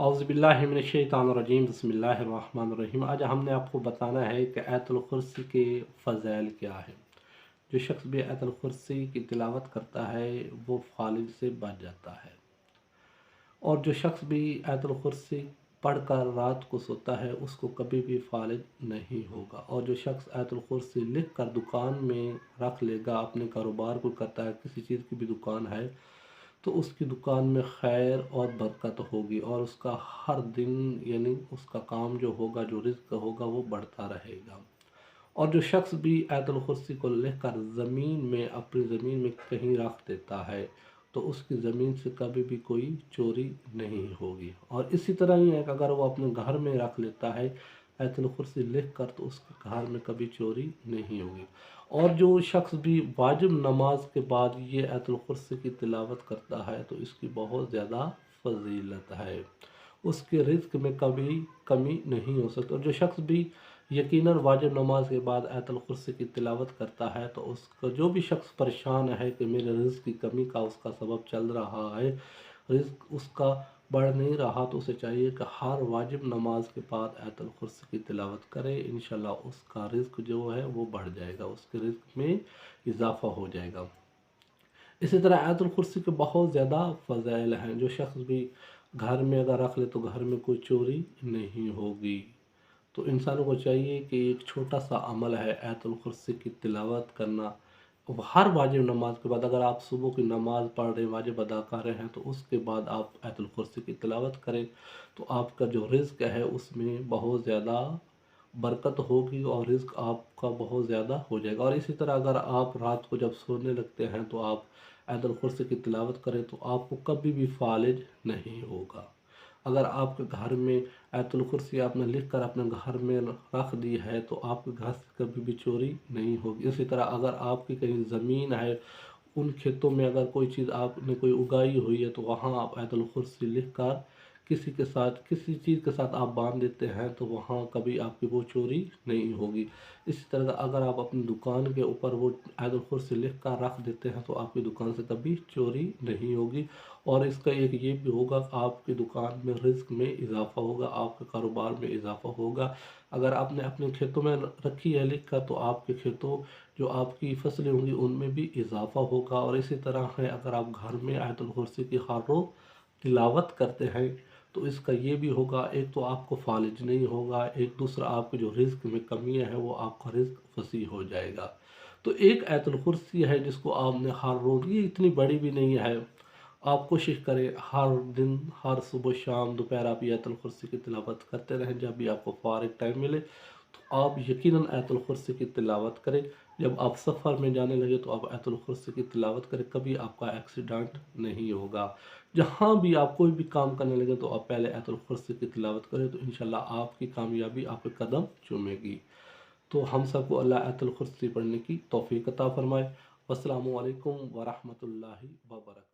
औज़ुबिल्लाहिमिनश्शैतानिर्रजीम बिस्मिल्लाहिर्रहमानिर्रहीम। आज हमने आपको बताना है कि आयतुल कुर्सी के फ़ज़ाइल क्या है। जो शख्स भी आयतुल कुर्सी की तिलावत करता है वो फालिज से बच जाता है, और जो शख्स भी आयतुल कुर्सी पढ़कर रात को सोता है उसको कभी भी फालिज नहीं होगा। और जो शख्स आयतुल कुर्सी लिख कर दुकान में रख लेगा, अपने कारोबार को करता है, किसी चीज़ की भी दुकान है, तो उसकी दुकान में खैर और बरकत होगी, और उसका हर दिन यानी उसका काम जो होगा, जो रिज़्क होगा, वो बढ़ता रहेगा। और जो शख्स भी आयतुल कुर्सी को लेकर ज़मीन में, अपनी ज़मीन में कहीं रख देता है, तो उसकी ज़मीन से कभी भी कोई चोरी नहीं होगी। और इसी तरह ही है कि अगर वो अपने घर में रख लेता है आयतुल कुर्सी लिख कर, तो उसके घर में कभी चोरी नहीं होगी। और जो शख्स भी वाजिब नमाज के बाद ये आयतुल कुर्सी की तिलावत करता है तो इसकी बहुत ज़्यादा फजीलत है, उसके रिज़्क में कभी कमी नहीं हो सकती। और जो शख्स भी यकीनन वाजिब नमाज के बाद आयतुल कुर्सी की तिलावत करता है, तो उसका जो भी शख्स परेशान है कि मेरे रिज़्क की कमी का उसका सबब चल रहा है, रिज़्क उसका बढ़ नहीं रहा, तो उसे चाहिए कि हर वाजिब नमाज के बाद आयतुल कुर्सी की तिलावत करे। इंशाल्लाह उसका रिज़्क जो है वो बढ़ जाएगा, उसके रिज़्क में इजाफ़ा हो जाएगा। इसी तरह आयतुल कुर्सी के बहुत ज़्यादा फ़ज़ाइल हैं। जो शख्स भी घर में अगर रख ले तो घर में कोई चोरी नहीं होगी। तो इंसानों को चाहिए कि एक छोटा सा अमल है आयतुल कुर्सी की तिलावत करना। हर वाजिब नमाज के बाद, अगर आप सुबह की नमाज़ पढ़ रहे हैं, वाजिब अदा कर रहे हैं, तो उसके बाद आप आयतुल कुर्सी की तिलावत करें, तो आपका जो रिज़्क है उसमें बहुत ज़्यादा बरकत होगी और रिज़्क आपका बहुत ज़्यादा हो जाएगा। और इसी तरह अगर आप रात को जब सोने लगते हैं तो आप आयतुल कुर्सी की तिलावत करें, तो आपको कभी भी फालिज नहीं होगा। अगर आपके घर में आयतुल कुर्सी आपने लिख कर अपने घर में रख दी है, तो आपके घर से कभी भी चोरी नहीं होगी। इसी तरह अगर आपकी कहीं ज़मीन है, उन खेतों में अगर कोई चीज़ आपने कोई उगाई हुई है, तो वहाँ आप आयतुल कुर्सी लिख कर किसी के साथ, किसी चीज़ के साथ आप बांध देते हैं, तो वहाँ कभी आपकी वो चोरी नहीं होगी। इसी तरह अगर आप अपनी दुकान के ऊपर वो आयतुल कुर्सी लिख कर रख देते हैं, तो आपकी दुकान से कभी चोरी नहीं होगी। और इसका एक ये भी होगा कि आपकी दुकान में रिज़्क में इजाफ़ा होगा, आपके कारोबार में इजाफ़ा होगा। अगर आपने अपने खेतों में रखी है लिख कर, तो आपके खेतों जो आपकी फसलें होंगी उनमें भी इजाफ़ा होगा। और इसी तरह है, अगर आप घर में आयतुल कुर्सी की हर रोज़ तिलावत करते हैं, तो इसका ये भी होगा, एक तो आपको फालिज नहीं होगा, एक दूसरा आपके जो रिज़्क में कमी है वो आपका रिज़्क फसी हो जाएगा। तो एक आयतुल कुर्सी है जिसको आपने हर रोज़, ये इतनी बड़ी भी नहीं है, आप कोशिश करें हर दिन, हर सुबह शाम दोपहर आप ये आयतुल कुर्सी की तिलावत करते रहें। जब भी आपको फारिग टाइम मिले तो आप यकीनन आयतुल कुर्सी की तिलावत करें। जब आप सफ़र में जाने लगे तो आप आयतुल कुर्सी की तिलावत करें, कभी आपका एक्सीडेंट नहीं होगा। जहाँ भी आप कोई भी काम करने लगे तो आप पहले आयतुल कुर्सी की तिलावत करें, तो इंशाल्लाह आपकी कामयाबी आपके कदम चूमेगी। तो हम सबको अल्लाह आयतुल कुर्सी पढ़ने की तौफीक अता फरमाए। अस्सलामु अलैकुम व रहमतुल्लाहि व बरकातहू।